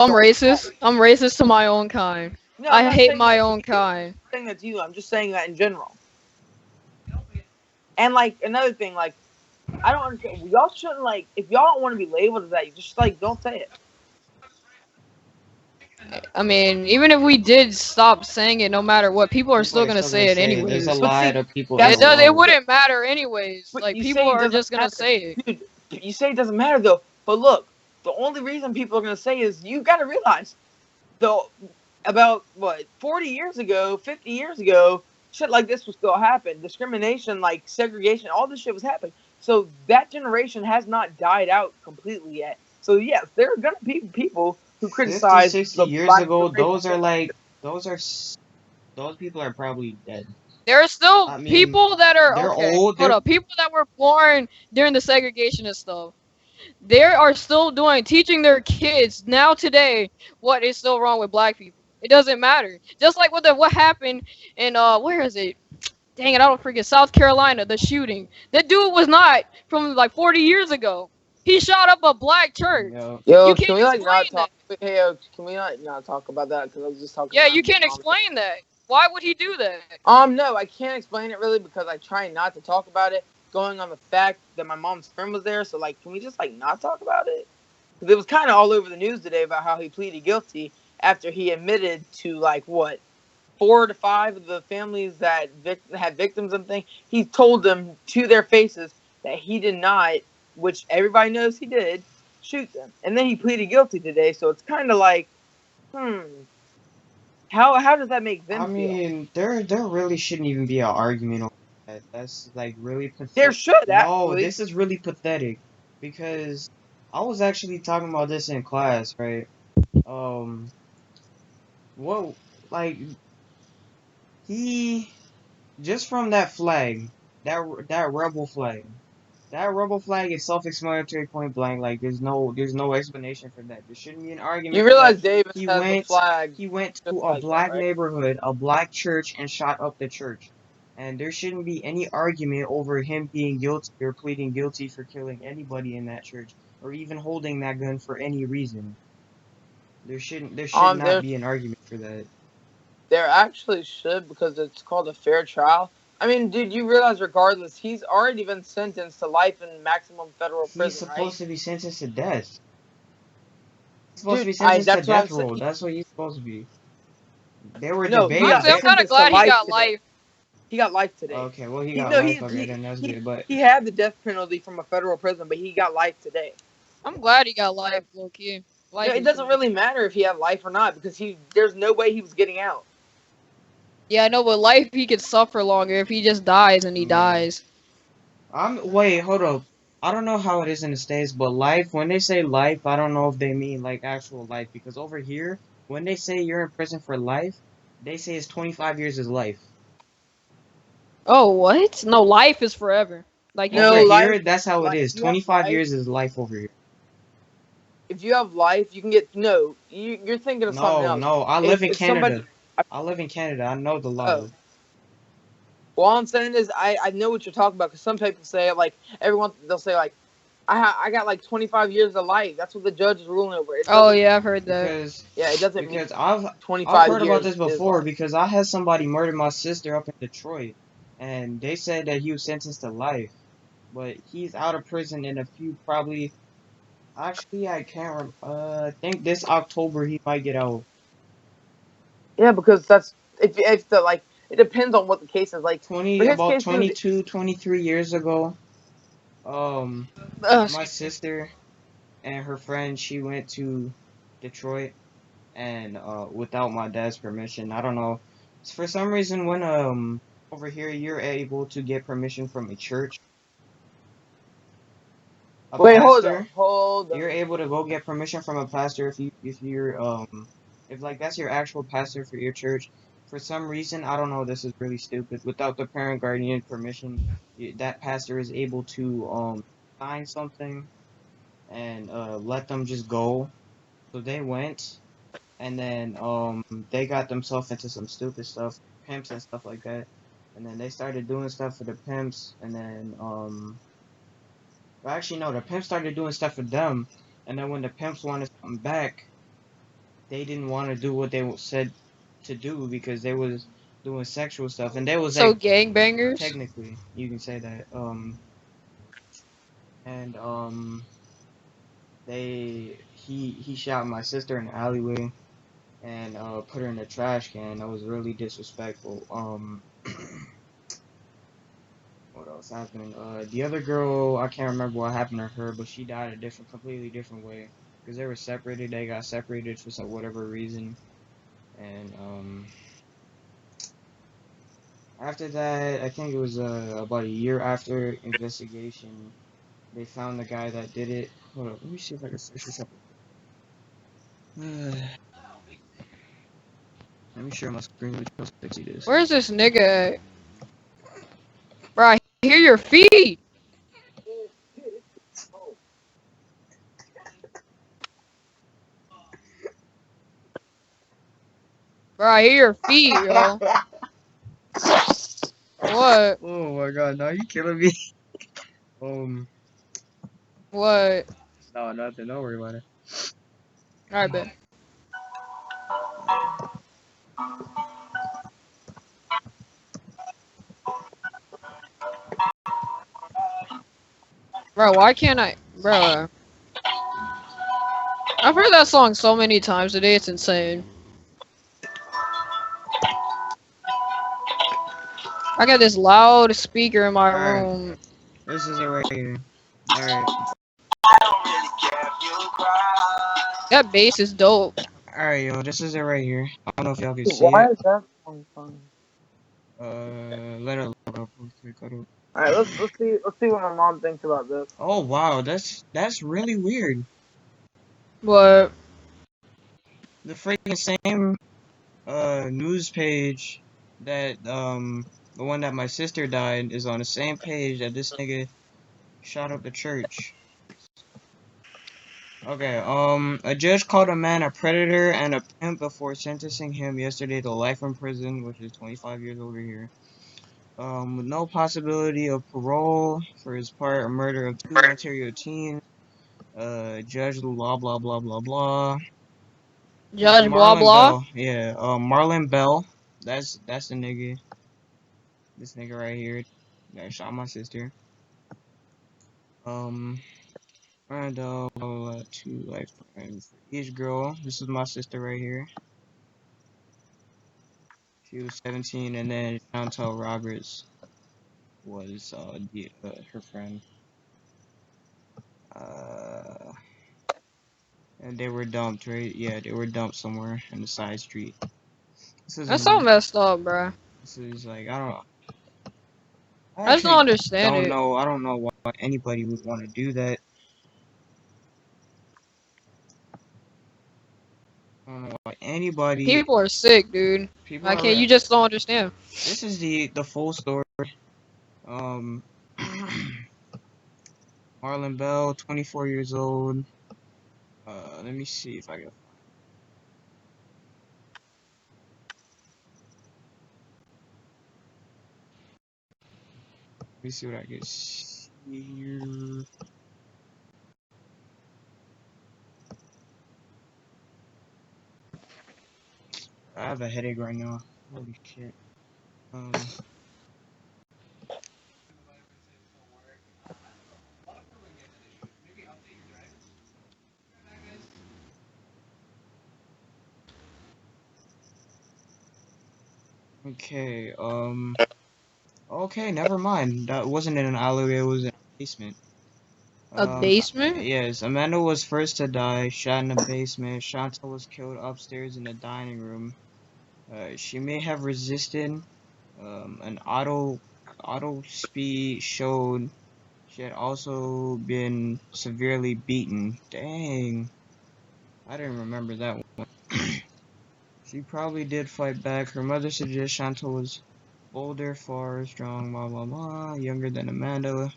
I'm don't racist. I'm racist to my own kind. no, I'm I not hate saying my that to own you. I'm kind. saying that to you. I'm just saying that in general. And like another thing, like I don't understand. Y'all shouldn't like if y'all don't want to be labeled as that, you just like don't say it. I mean, even if we did stop saying it, no matter what, people are People still are gonna still gonna say it say it. There's a anyways. But lot see, of people in It the that's does. It world. so. wouldn't matter anyways. But Like you people say it are doesn't just gonna matter, say it. dude. You say it doesn't matter though. But look, the only reason people are gonna say is you got to realize though about what 40 years ago, 50 years ago, shit like this was still happening. Discrimination, like segregation, all this shit was happening. So that generation has not died out completely yet. So yes, there are gonna be people who 50, criticize 60 the years black ago, generation. those are like, those are, those people are probably dead. There are still I mean, people that are they're okay. old. Hold up, people that were born during the segregation and stuff. They are still doing teaching their kids now today what is still wrong with black people. It doesn't matter. Just like what happened in where is it? Dang it, I don't forget South Carolina, the shooting. That dude was not from like 40 years ago. He shot up a black church. Yo, You Yo, can can't we like not explain that. talk? Hey, yo, can we not talk about that? Because I was just talking Yeah, about you my can't mom. explain that. Why would he do that? No, I can't explain it really because I try not to talk about it. Going on the fact that my mom's friend was there, so like, can we just like not talk about it? Because it was kind of all over the news today about how he pleaded guilty after he admitted to like what 4 to 5 of the families that had victims and things. He told them to their faces that he did not, which everybody knows he did, shoot them, and then he pleaded guilty today. So it's kind of like, hmm, how does that make I them feel? mean, there really shouldn't even be an argument on that. That's like really There pathetic. should No, actually. this is really pathetic because I was actually talking about this in class, right? Um, what, like he just from that flag, that rebel flag. That rebel flag is self-explanatory, point blank. Like there's no explanation for that. There shouldn't be an You argument for that. realize Davis He has a went flag he went just to a like that, black right? neighborhood, a black church, and shot up the church. And there shouldn't be any argument over him being guilty or pleading guilty for killing anybody in that church or even holding that gun for any reason. There should not There be an argument for that. there actually should because it's called a fair trial. I mean, dude, you realize regardless, he's already been sentenced to life in maximum federal He's prison, right? supposed to be sentenced to death. He's supposed to Dude, be I sentenced to that's what I'm death saying. row. That's what he's supposed to be. They were No, he debating. got Honestly, I'm kind of sentenced to glad he life got today. life. He got life today. Okay, well he He got no life. he Okay, then that's good. But he had the death penalty from a federal prison, but he got life today. I'm glad he got life, low key. No, Life it is doesn't good. really matter if he had life or not because he there's no way he was getting out. Yeah, I know, but life he could suffer longer if he just dies and he yeah, dies. wait, hold up. I don't know how it is in the States, but life, when they say life, I don't know if they mean like actual life because over here, when they say you're in prison for life, they say it's 25 years is life. Oh, what? No, life is forever. Like you Over No said. life, here, that's how it life. is. If you have 25 life, years is life over here. if you have life, you can get no. You're thinking of something No, else. no, I live in If somebody, Canada. I live in Canada. I know the oh, laws. well, all I'm saying is I know what you're talking about because some people say it like everyone they'll say like I got like 25 years of life. That's what the judge is ruling over. It Oh doesn't yeah, I've heard that. Because yeah, it doesn't mean because I've 25 heard about this years is before life. because I had somebody murder my sister up in Detroit and they said that he was sentenced to life, but he's out of prison in a few probably actually I can't I think this October he might get out. Yeah, because that's if the like it depends on what the case is like. For 20 his about case, dude, 22 23 years ago, um my Excuse me. sister and her friend she went to Detroit and without my dad's permission. I don't know. For some reason when over here you're able to get permission from a church, a wait, hold on, pastor. hold on. You're able to go get permission from a pastor if you're if like that's your actual pastor for your church. For some reason, I don't know, this is really stupid. Without the parent guardian permission, that pastor is able to sign something and let them just go. So they went and then they got themselves into some stupid stuff, pimps and stuff like that. And then they started doing stuff for the pimps, and then well, actually no, the pimps started doing stuff for them. And then when the pimps wanted something back, they didn't want to do what they said to do because they was doing sexual stuff, and they was So like gangbangers. technically you can say that. And he shot my sister in the alleyway and put her in the trash can. That was really disrespectful. What else happened? The other girl, I can't remember what happened to her, but she died a completely different way because they were separated. They got separated for some whatever reason, and after that, I think it was about a year after investigation, they found the guy that did it. Hold up, let me see if I can search this up real quick. Let me share my screen with you how sexy this. Where's this nigga at? Bro, I hear your feet. Bro, I hear your feet, yo. What? Oh my god, now you killing me. Um, What? no, nothing. Don't worry about it. Alright, bet. Bro, why can't I? Bro, I've heard that song so many times today, it's insane. I got this loud speaker in my Alright, room. this is it right here. Alright, That bass is dope. alright, yo, this is it right here. I don't know if y'all can see Why it. is that song fun? Let it load up real quick. All right, let's see what my mom thinks about this. Oh wow, that's really weird. What? The freaking same news page that the one that my sister died is on the same page that this nigga shot up the church. Okay, a judge called a man a predator and a pimp before sentencing him yesterday to life in prison, which is 25 years over here. With no possibility of parole for his part or murder of two Ontario teens. Judge blah blah blah blah blah. It's Judge blah Marlon blah? Bell. Yeah, Marlon Bell. That's the nigga. This nigga right here that shot my sister. And two lifetimes for each girl. This is my sister right here. She was 17, and then Chantel Roberts was her friend. Uh, and they were dumped, right? Yeah, they were dumped somewhere in the side street. This That's so is messed up, bro. like I don't know. I I just don't actually understand don't it. know. I don't know why anybody would want to do that. I don't know why anybody. People are sick, dude. People I can't. are. You just don't understand. This is the full story. Um, Marlon Bell, 24 years old. Let me see if I can find. Let me see what I can see here. I have a headache right now. Holy shit. Um. Okay. Okay. Never mind. That wasn't in an alleyway. It was in a basement. A basement? Yes. Amanda was first to die, shot in the basement. Chantal was killed upstairs in the dining room. She may have resisted. An auto speed showed she had also been severely beaten. Dang. I didn't remember that one. She probably did fight back. Her mother suggests Chantal was older, far, strong, blah blah blah, younger than Amanda.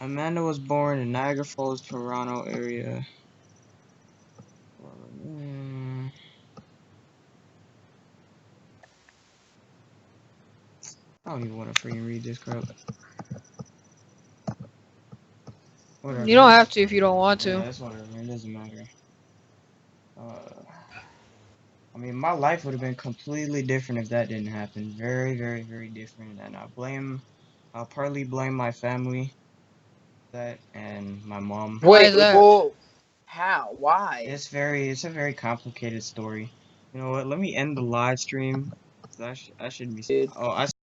Amanda was born in Niagara Falls, Toronto area. I don't even want to freaking read this crap. You Whatever. don't have to if you don't want Yeah, to. that's whatever. It doesn't matter. Uh, I mean, my life would have been completely different if that didn't happen. Very, very, very different. And I'll partly blame my family for that and my mom. Why is Wait, that? well, how? Why? It's a very complicated story. You know what? Let me end the live stream. I should be. Dude. Oh, I